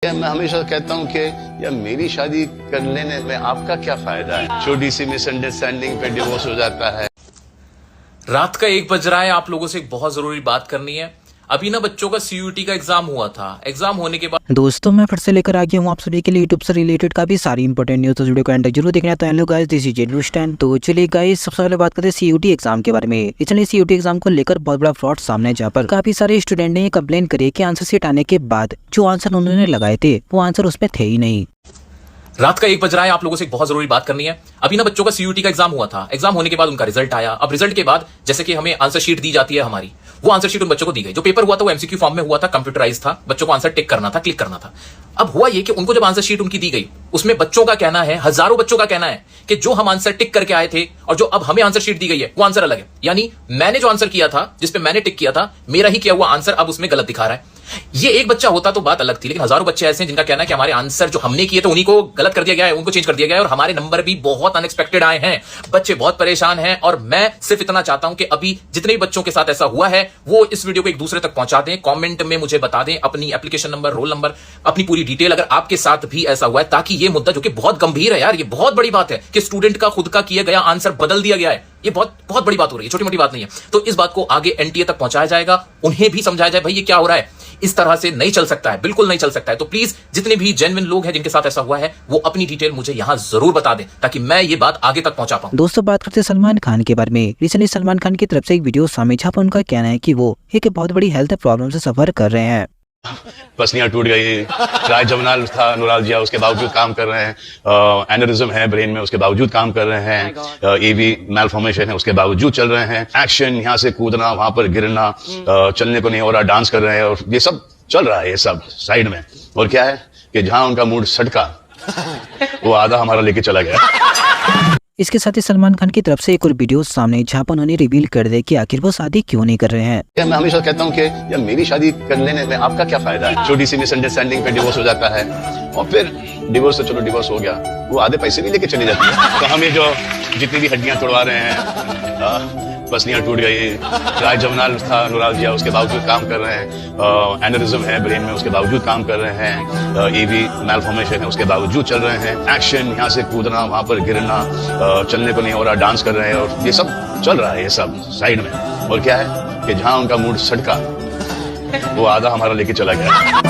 मैं हमेशा कहता हूँ कि यार मेरी शादी कर लेने में आपका क्या फायदा है। छोटी सी मिसअंडरस्टैंडिंग पे डिवोर्स हो जाता है। रात का 1 बज रहा है। आप लोगों से एक बहुत जरूरी बात करनी है। अभी ना बच्चों का CUET का एग्जाम हुआ था। एग्जाम होने के बाद दोस्तों मैं फिर से लेकर आ गया हूँ आप सभी के लिए यूट्यूब से रिलेटेड काफी सारी इंपॉर्टेंट न्यूज। तो वीडियो को एंड तक जरूर देखना। तो हेलो गाइस, दिस इज जेनू स्टैंड। तो चलिए गाइस, सबसे पहले बात करते हैं CUET एग्जाम के बारे में। इसलिए CUET एग्जाम को लेकर बहुत बड़ा फ्रॉड सामने है, जहाँ पर काफी सारे स्टूडेंट ने कंप्लेन करी कि आंसर शीट आने के बाद जो आंसर उन्होंने लगाए थे वो आंसर उसमें थे ही नहीं। रात का 1 बज रहा है। आप लोगों से एक बहुत जरूरी बात करनी है। अभी ना बच्चों का CUET का एग्जाम हुआ था। एग्जाम होने के बाद उनका रिजल्ट आया। अब रिजल्ट के बाद जैसे कि हमें आंसर शीट दी जाती है हमारी, वो आंसर शीट उन बच्चों को दी गई। जो पेपर हुआ था वो MCQ फॉर्म में हुआ था, कंप्यूटराइज था। बच्चों को आंसर टिक करना था, क्लिक करना था। अब हुआ ये कि उनको जब आंसर शीट उनकी दी गई, उसमें बच्चों का कहना है, हजारों बच्चों का कहना है कि जो हम आंसर टिक करके आए थे और जो अब हमें आंसर शीट दी गई है वो आंसर अलग है। यानी मैंने जो आंसर किया था, जिसपे मैंने टिक किया था, मेरा ही किया हुआ आंसर अब उसमें गलत दिखा रहा है। ये एक बच्चा होता तो बात अलग थी, लेकिन हजारों बच्चे ऐसे हैं जिनका कहना है कि हमारे आंसर जो हमने किए थे उन्हीं को गलत कर दिया गया है, उनको चेंज कर दिया गया है और हमारे नंबर भी बहुत अनएक्सपेक्टेड आए हैं। बच्चे बहुत परेशान हैं और मैं सिर्फ इतना चाहता हूं कि अभी जितने भी बच्चों के साथ ऐसा हुआ है वो इस वीडियो को एक दूसरे तक पहुंचा दें, कमेंट में मुझे बता दें अपनी एप्लीकेशन नंबर, रोल नंबर, अपनी पूरी डिटेल अगर आपके साथ भी ऐसा हुआ है, ताकि ये मुद्दा जो कि बहुत गंभीर है यार, ये बहुत बड़ी बात है कि स्टूडेंट का खुद का किया गया आंसर बदल दिया गया है। ये बहुत बहुत बड़ी बात हो रही है, छोटी मोटी बात नहीं है। तो इस बात को आगे NTA तक पहुंचाया जाएगा, उन्हें भी समझाया जाए भाई ये क्या हो रहा है, इस तरह से नहीं चल सकता है, बिल्कुल नहीं चल सकता है। तो प्लीज जितने भी जेन्युइन लोग हैं जिनके साथ ऐसा हुआ है वो अपनी डिटेल मुझे यहां जरूर बता दें, ताकि मैं ये बात आगे तक पहुंचा पाऊं। दोस्तों बात करते हैं सलमान खान के बारे में। रिसेंटली सलमान खान की तरफ से एक वीडियो सामने, जहाँ पर उनका कहना है कि वो एक बहुत बड़ी हेल्थ प्रॉब्लम से सफर कर रहे हैं। पसलियां टूट गई, ट्राई जमनाल था न्यूरालजिया, उसके बावजूद काम कर रहे हैं। एनेरिज्म है ब्रेन में, उसके बावजूद काम कर रहे हैं। AV मैलफॉर्मेशन है, उसके बावजूद चल रहे हैं। एक्शन, यहाँ से कूदना, वहां पर गिरना, चलने को नहीं हो रहा, डांस कर रहे हैं और ये सब चल रहा है, ये सब साइड में। और क्या है कि जहां उनका मूड सटका वो आधा हमारा लेके चला गया। इसके साथ ही सलमान खान की तरफ से एक और वीडियो सामने, जहाँ पर उन्होंने रिवील कर दिया कि आखिर वो शादी क्यों नहीं कर रहे हैं। मैं हमेशा कहता हूँ कि यार मेरी शादी कर लेने में आपका क्या फायदा है। छोटी सी मिसअंडरस्टैंडिंग पे डिवोर्स हो जाता है और फिर डिवोर्स तो चलो डिवोर्स हो गया, वो आधे पैसे भी लेके चली जाती है। तो हम ये जो जितनी भी हड्डियां तोड़वा रहे हैं, पसलियां टूट गई, ट्राई जमनाल था न्यूरालजिया, उसके बावजूद काम कर रहे हैं। एनेरिज्म है ब्रेन में, उसके बावजूद काम कर रहे हैं। AV मैलफॉर्मेशन है, उसके बावजूद चल रहे हैं। एक्शन, यहाँ से कूदना, वहां पर गिरना, चलने को नहीं हो रहा, डांस कर रहे हैं और ये सब चल रहा है, ये सब साइड में। और क्या है कि जहां उनका मूड सटका वो आधा हमारा लेके चला गया।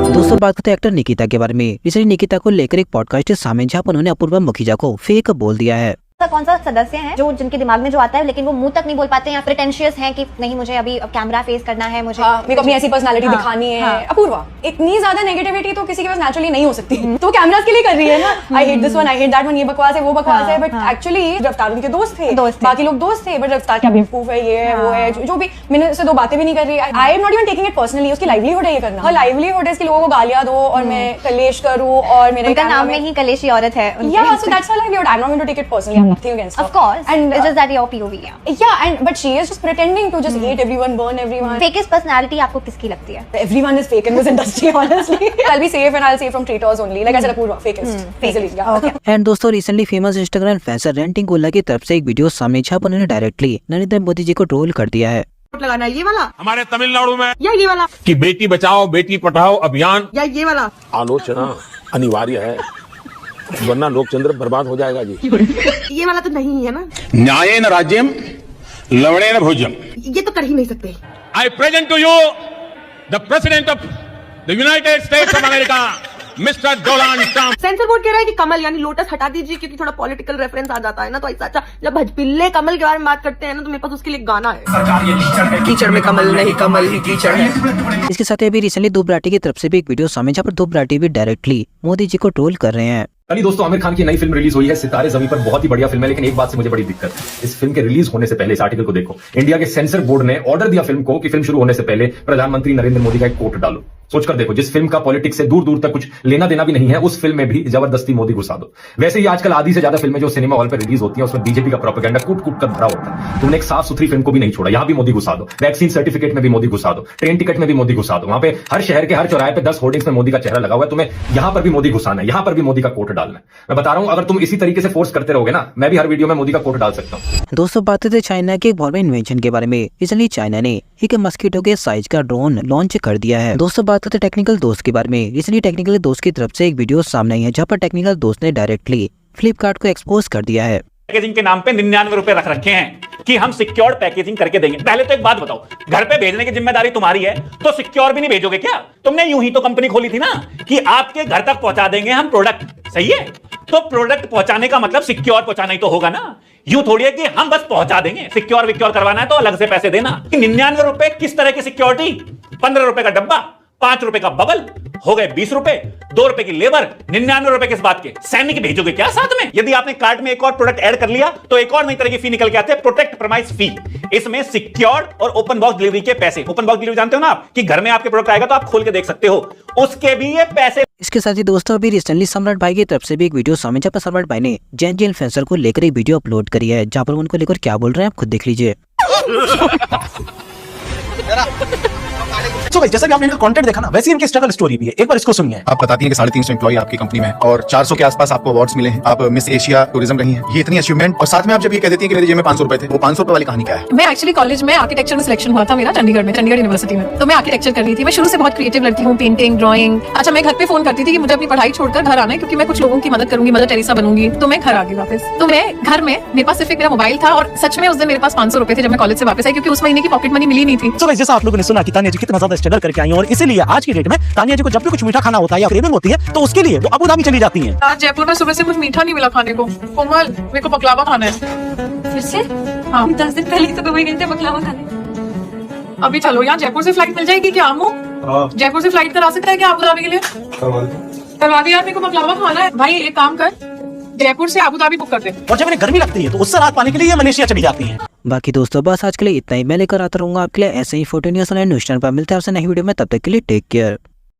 दोस्तों बात करते हैं एक्टर निकिता के बारे में। रिसेंटली निकिता को लेकर एक पॉडकास्ट सामने, जहाँ पर उन्होंने अपूर्वा मुखिजा को फेक बोल दिया है। कौन सा सदस्य है जो जिनके दिमाग में जो आता है लेकिन वो मुंह तक नहीं बोल पाते हैं या प्रिटेंशियस हैं कि नहीं मुझे अभी कैमरा फेस करना है, मुझे मेरे को अपनी ऐसी पर्सनालिटी दिखानी है। अपूर्वा, इतनी ज्यादा नेगेटिविटी तो किसी के पास नेचुरली नहीं हो सकती, तो कैमरास के लिए कर रही है ना। I hate this one, I hate that one, ये बकवास है, वो बकवास है। बट एक्चुअली रफ्तार उनके दोस्त थे, बाकी लोग दोस्त थे, बट रफ्तार क्या बेवकूफ है, ये है वो है, जो भी मैंने उससे 2 बातें भी नहीं कर रही। I am not even taking it personally, उसकी लाइवलीहुड है ये करना। और लाइवलीहुड है इसके लोगों को गालियां दो और मैं कलेश करूं और मेरे नाम में ही कलेशी औरत है। Yeah, so that's her livelihood. I'm not going to take it personally. I'm nothing against her. Of course. And it's just that your POV, but she is just pretending to just hate everyone, burn everyone. Fakest personality आपको किसकी लगती है? Everyone is fake in this industry, honestly. I'll be safe and I'll say from traitors only. Like I said, Apurva, fakest. Easily, yeah. Okay. And दोस्तों recently famous Instagram influencer Ranting Gola की तरफ से एक video सामने, जहाँ पर उन्होंने directly Narendra Modi ji को ट्रोल कर दिया है। लगाना ये वाला हमारे तमिलनाडु में या ये वाला कि बेटी बचाओ बेटी पढ़ाओ अभियान, या ये वाला आलोचना अनिवार्य है, वरना लोकतंत्र बर्बाद हो जाएगा जी। ये वाला तो नहीं है ना। न्यायेन राज्यम लवणेन भोज्यम। ये तो कर ही नहीं सकते। I present to you the President of the United States of America Mister Donald Trump. Censor board कह रहा है कि कमल यानी लोटस हटा दीजिए क्योंकि थोड़ा पॉलिटिकल रेफरेंस आ जाता है ना, तो ऐसा अच्छा जब भजपिल्ले कमल के बारे में बात करते हैं ना तो मेरे पास उसके लिए गाना है। कीचड़ में कमल नहीं, कमल ही कीचड़ है। इसके साथ ही अभी रिसेंटली दुब राठी की तरफ से भी एक वीडियो सामने, जहाँ पर दुब राठी भी डायरेक्टली मोदी जी को ट्रोल कर रहे हैं। कल दोस्तों आमिर खान की नई फिल्म रिलीज हुई है सितारे ज़मीं पर। बहुत ही बढ़िया फिल्म है, लेकिन एक बात से मुझे बड़ी दिक्कत है। इस फिल्म के रिलीज होने से पहले, इस आर्टिकल को देखो, इंडिया के सेंसर बोर्ड ने ऑर्डर दिया फिल्म को कि फिल्म शुरू होने से पहले प्रधानमंत्री नरेंद्र मोदी का एक कोट डालो। सोचकर देखो, जिस फिल्म का पॉलिटिक्स से दूर दूर तक कुछ लेना देना भी नहीं है, उस फिल्म में भी जबरदस्ती मोदी घुसा दो। वैसे ही आजकल आधी से ज्यादा फिल्में जो सिनेमा हॉल पर रिलीज होती है उसमें बीजेपी का प्रोपेगेंडा कूट कूट कर भरा होता है। तुमने एक साफ सुथरी फिल्म को भी नहीं छोड़ा, यहां भी मोदी घुसा दो। वैक्सीन सर्टिफिकेट में भी मोदी घुसा दो, ट्रेन टिकट में भी मोदी घुसा दो। वहां पे हर शहर के हर चौराहे पे 10 होर्डिंग्स में मोदी का चेहरा लगा हुआ है। तुम्हें यहां पर भी मोदी घुसाना है, यहां पर भी मोदी का कोट डालना है। मैं बता रहा हूं, अगर तुम इसी तरीके से फोर्स करते रहोगे ना, मैं भी हर वीडियो में मोदी का कोट डाल सकता हूं। दोस्तों बात करते चाइना के एक बहुत बड़े इन्वेंशन के बारे में। रिसेंटली चाइना ने एक मस्कीटो के साइज का ड्रोन लॉन्च कर दिया है। दोस्तों बात बात करते हैं टेक्निकल दोस्त के बारे में। रिसेंटली टेक्निकल दोस्त की तरफ से एक वीडियो सामने आई है जहाँ पर टेक्निकल दोस्त ने डायरेक्टली फ्लिपकार्ट को एक्सपोज कर दिया है। पैकेजिंग के नाम पे 99 रुपए रख रखे हैं कि हम सिक्योर पैकेजिंग करके देंगे। पहले तो एक बात बताओ, घर पे भेजने की जिम्मेदारी तुम्हारी है तो सिक्योर भी नहीं भेजोगे क्या? तुमने यूं ही तो कंपनी खोली थी ना कि आपके घर तक पहुंचा देंगे हम प्रोडक्ट, सही है? तो प्रोडक्ट पहुंचाने का मतलब सिक्योर पहुंचाना ही तो होगा ना। यूं थोड़ी है कि हम बस पहुंचा देंगे, सिक्योर विक्योर करवाना है तो अलग से पैसे देना। 99 रुपए किस तरह की सिक्योरिटी? 15 रुपए का डब्बा, 5 रुपए का बबल, हो गए 20 रुपए, 2 रुपए की लेबर, 99 रुपए किस बात के? सैनिक भेजोगे क्या साथ में? यदि आपने कार्ट में एक और प्रोडक्ट ऐड कर लिया तो एक और नई तरह की फी निकल के आते हैं, प्रोटेक्ट प्रमाइस फी। इसमें सिक्योर और ओपन बॉक्स डिलीवरी के पैसे। ओपन बॉक्स डिलीवरी जानते हो ना आप, कि घर में आपके प्रोडक्ट आएगा तो आप खोल के देख सकते हो, उसके भी ये पैसे। इसके साथ ही दोस्तों अभी रिसेंटली सम्राट भाई की तरफ से भी एक वीडियो सामने जहाँ पर सम्राट भाई ने जैन जी इन्फ्लुएंसर को लेकर एक वीडियो अपलोड करी है जहाँ पर उनको लेकर क्या बोल रहे हैं आप खुद देख लीजिए। तो जैसा कि आपने इनका कंटेंट देखा ना, वैसे इनकी स्ट्रगल स्टोरी भी है, एक बार इसको सुनिए। आप बताती हैं कि 350 एम्प्लॉय आपकी कंपनी में और 400 के आसपास आपको अवार्ड्स मिले हैं, आप मिस एशिया टूरिज्म रही हैं, ये इतनी अचीवमेंट, और साथ में आप जब ये कह देती हैं कि मेरे जेब में 500 रुपए थे, वो 500 रुपए वाली कहानी क्या है? मैं एक्चुअली कॉलेज में आर्किटेक्चर में सिलेक्शन हुआ था मेरा, चंडीगढ़ में, चंडीगढ़ यूनिवर्सिटी में। तो मैं आर्किटेक्चर कर रही थी। मैं शुरू से बहुत क्रिएटिव लड़की हूँ, पेंटिंग, ड्राइंग। अच्छा, मैं घर पे फोन करती थी कि मुझे अपनी पढ़ाई छोड़कर घर आना है क्योंकि मैं कुछ लोगों की मदद करूंगी, मदर टेरेसा बनूंगी। तो मैं घर आ गई वापस। तो मैं घर में, मेरे पास सिर्फ एक मेरा मोबाइल था और सच में उस दिन मेरे पास 500 रुपए थे जब मैं कॉलेज से वापस आई, क्योंकि उस महीने की पॉकेट मनी मिली नहीं थी। तो जैसा आप लोगों ने सुना कि तानिया जी कितना ज्यादा स्ट्रगल करके आई हैं, और इसीलिए आज की डेट में तानिया जी को जब भी कुछ मीठा खाना होता है या क्रेविंग होती है तो उसके लिए वो अबू धाबी चली जाती हैं। आज जयपुर में सुबह से कुछ मीठा नहीं मिला खाने को। कोमल, मेरे को बकलावा खाना है। फिर से? हाँ, 10 दिन पहले तो दुबई गए थे बकलावा खाने। अभी चलो, यहाँ जयपुर से फ्लाइट मिल जाएगी क्या? आमू, जयपुर से फ्लाइट करा सकता है क्या अबू धाबी के लिए? करवा दे यार, मेरे को बकलावा खाना है। भाई एक काम कर, जयपुर से अबू धाबी बुक कर दे। और जब इन्हें गर्मी लगती है तो उससे राहत पाने के लिए ये मलेशिया चली जाती हैं। बाकी दोस्तों बस आज के लिए इतना ही। मैं लेकर आता रहूंगा आपके लिए ऐसे ही फोटो न्यूज़ न्यूज़ चैनल पर। मिलते हैं आपसे नई वीडियो में, तब तक के लिए टेक केयर।